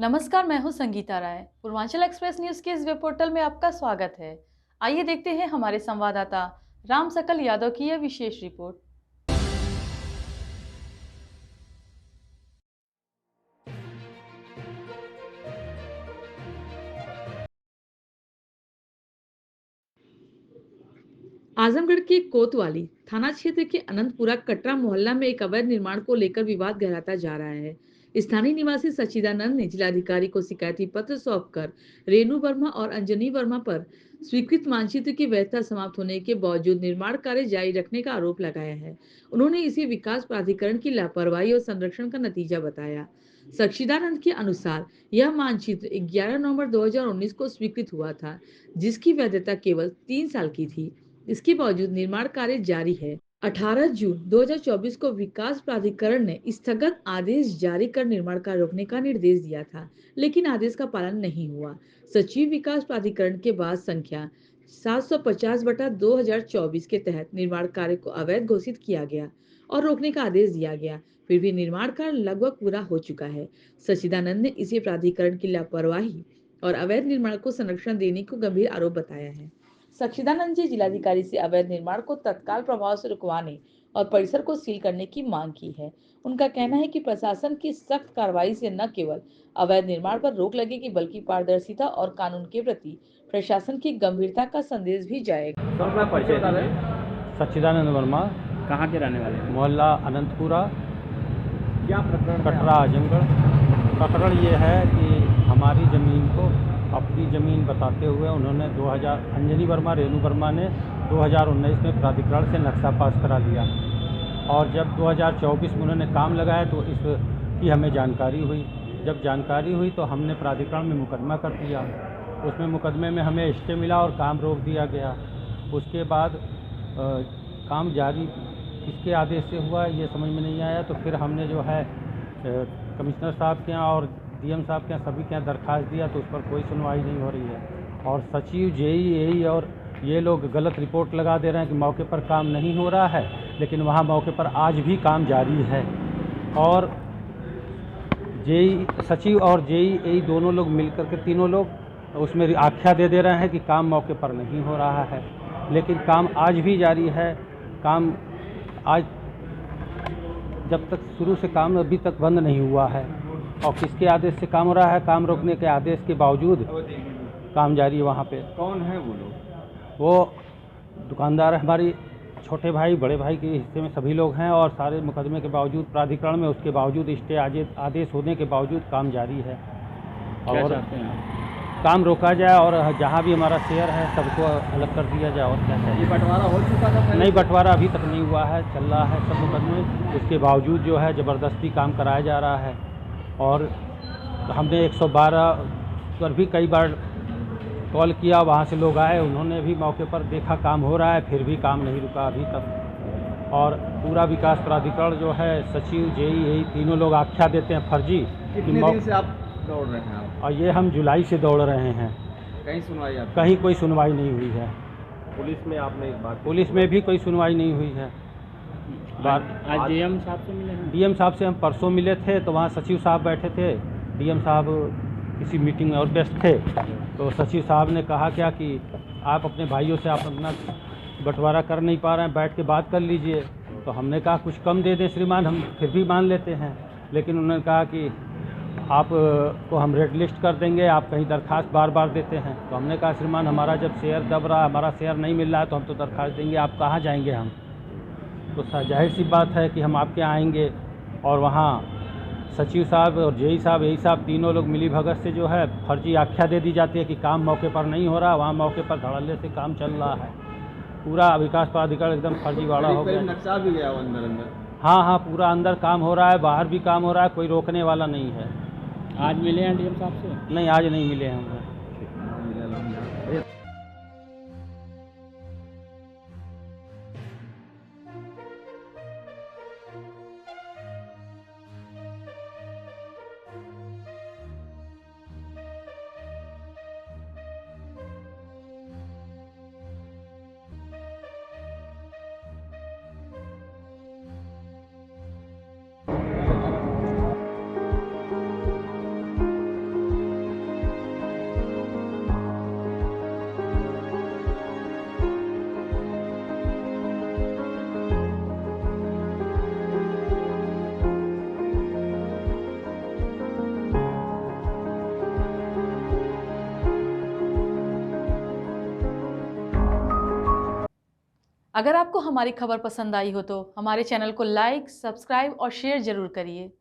नमस्कार, मैं हूं संगीता राय। पूर्वांचल एक्सप्रेस न्यूज के इस वेब पोर्टल में आपका स्वागत है। आइए देखते हैं हमारे संवाददाता राम सकल यादव की यह विशेष रिपोर्ट। आजमगढ़ के कोतवाली थाना क्षेत्र के अनंतपुरा कटरा मोहल्ला में एक अवैध निर्माण को लेकर विवाद गहराता जा रहा है। स्थानीय निवासी सच्चिदानंद ने जिलाधिकारी को शिकायती पत्र सौंपकर रेणु वर्मा और अंजनी वर्मा पर स्वीकृत मानचित्र की वैधता समाप्त होने के बावजूद निर्माण कार्य जारी रखने का आरोप लगाया है। उन्होंने इसे विकास प्राधिकरण की लापरवाही और संरक्षण का नतीजा बताया। सच्चिदानंद के अनुसार यह मानचित्र 11 नवंबर 2019 को स्वीकृत हुआ था, जिसकी वैधता केवल 3 साल की थी। इसके बावजूद निर्माण कार्य जारी है। 18 जून 2024 को विकास प्राधिकरण ने स्थगत आदेश जारी कर निर्माण कार्य रोकने का निर्देश दिया था, लेकिन आदेश का पालन नहीं हुआ। सचिव विकास प्राधिकरण के बाद संख्या 750/2024 के तहत निर्माण कार्य को अवैध घोषित किया गया और रोकने का आदेश दिया गया। फिर भी निर्माण कार्य लगभग पूरा हो चुका है। सच्चिदानंद ने इसे प्राधिकरण की लापरवाही और अवैध निर्माण को संरक्षण देने को गंभीर आरोप बताया है। सच्चिदानंद जी जिलाधिकारी से अवैध निर्माण को तत्काल प्रभाव से रुकवाने और परिसर को सील करने की मांग की है। उनका कहना है कि प्रशासन की सख्त कार्रवाई से न केवल अवैध निर्माण पर रोक लगेगी, बल्कि पारदर्शिता और कानून के प्रति प्रशासन की गंभीरता का संदेश भी जाएगा। सच्चिदानंद वर्मा, कहाँ के रहने वाले हैं? मोहल्ला अनंतपुरा, क्या प्रकरण कटरा, आजमगढ़। प्रकरण ये है कि हमारी ज़मीन को अपनी ज़मीन बताते हुए उन्होंने 2000 अंजनी वर्मा, रेणु वर्मा ने 2019 में प्राधिकरण से नक्शा पास करा लिया और जब 2024 में उन्होंने काम लगाया तो इसकी हमें जानकारी हुई। जब जानकारी हुई तो हमने प्राधिकरण में मुकदमा कर दिया। उसमें मुकदमे में हमें स्टे मिला और काम रोक दिया गया। उसके बाद काम जारी किसके आदेश से हुआ ये समझ में नहीं आया, तो फिर हमने जो है कमिश्नर साहब के यहाँ और डीएम साहब के यहाँ सभी के यहाँ दरख्वास्त दिया, तो उस पर कोई सुनवाई नहीं हो रही है। और सचिव, जेई, एई और ये लोग गलत रिपोर्ट लगा दे रहे हैं कि मौके पर काम नहीं हो रहा है, लेकिन वहाँ मौके पर आज भी काम जारी है। और जेई, सचिव और जेई, एई दोनों लोग मिलकर के तीनों लोग उसमें आख्या दे रहे हैं कि काम मौके पर नहीं हो रहा है, लेकिन काम आज भी जारी है। काम आज जब तक शुरू से काम अभी तक बंद नहीं हुआ है। और किसके आदेश से काम हो रहा है? काम रोकने के आदेश के बावजूद काम जारी है। वहाँ पे कौन है वो लोग? वो दुकानदार हमारी छोटे भाई, बड़े भाई के हिस्से में सभी लोग हैं और सारे मुकदमे के बावजूद प्राधिकरण में उसके बावजूद स्टे आदेश होने के बावजूद काम जारी है। क्या और चाहते हैं आप? काम रोका जाए और जहाँ भी हमारा शेयर है सबको अलग कर दिया जाए। और क्या ये चाहिए? बंटवारा हो चुका था पहले? नहीं, बंटवारा अभी तक नहीं हुआ है, चल रहा है सब मुकदमे। उसके बावजूद जो है ज़बरदस्ती काम कराया जा रहा है। और हमने 112 पर भी कई बार कॉल किया, वहाँ से लोग आए, उन्होंने भी मौके पर देखा काम हो रहा है, फिर भी काम नहीं रुका अभी तक। और पूरा विकास प्राधिकरण जो है, सचिव, जेई, एई तीनों लोग आख्या देते हैं फर्जी। कितने दिन से आप दौड़ रहे हैं आप? और ये हम जुलाई से दौड़ रहे हैं, कहीं सुनवाई आप? कहीं कोई सुनवाई नहीं हुई है। पुलिस में आपने एक बात? पुलिस में भी कोई सुनवाई नहीं हुई है। आज डीएम साहब से मिले हैं? डीएम साहब से हम परसों मिले थे, तो वहाँ सचिव साहब बैठे थे। डीएम साहब किसी मीटिंग में और व्यस्त थे, तो सचिव साहब ने कहा क्या कि आप अपने भाइयों से आप अपना बंटवारा कर नहीं पा रहे हैं, बैठ के बात कर लीजिए। तो हमने कहा कुछ कम दे दें श्रीमान, हम फिर भी मान लेते हैं। लेकिन उन्होंने कहा कि आप को हम रेड लिस्ट कर देंगे, आप कहीं दरख्वास्त बार बार देते हैं। तो हमने कहा श्रीमान, हमारा जब शेयर दब रहा है, हमारा शेयर नहीं मिल रहा है, तो हम तो दरख्वास्त देंगे, आप कहाँ जाएंगे हम? तो जाहिर सी बात है कि हम आपके यहाँ आएंगे। और वहाँ सचिव साहब और जेई साहब, एई साहब तीनों लोग मिली भगत से जो है फर्जी आख्या दे दी जाती है कि काम मौके पर नहीं हो रहा, वहाँ मौके पर धड़ल्ले से काम चल रहा है। पूरा विकास प्राधिकरण एकदम फर्जीवाड़ा हो गया। नक्शा भी गया अंदर? हाँ, पूरा अंदर काम हो रहा है, बाहर भी काम हो रहा है, कोई रोकने वाला नहीं है। आज मिले हैं डीएम साहब से? नहीं, आज नहीं मिले हम। अगर आपको हमारी खबर पसंद आई हो तो हमारे चैनल को लाइक, सब्सक्राइब और शेयर जरूर करिए।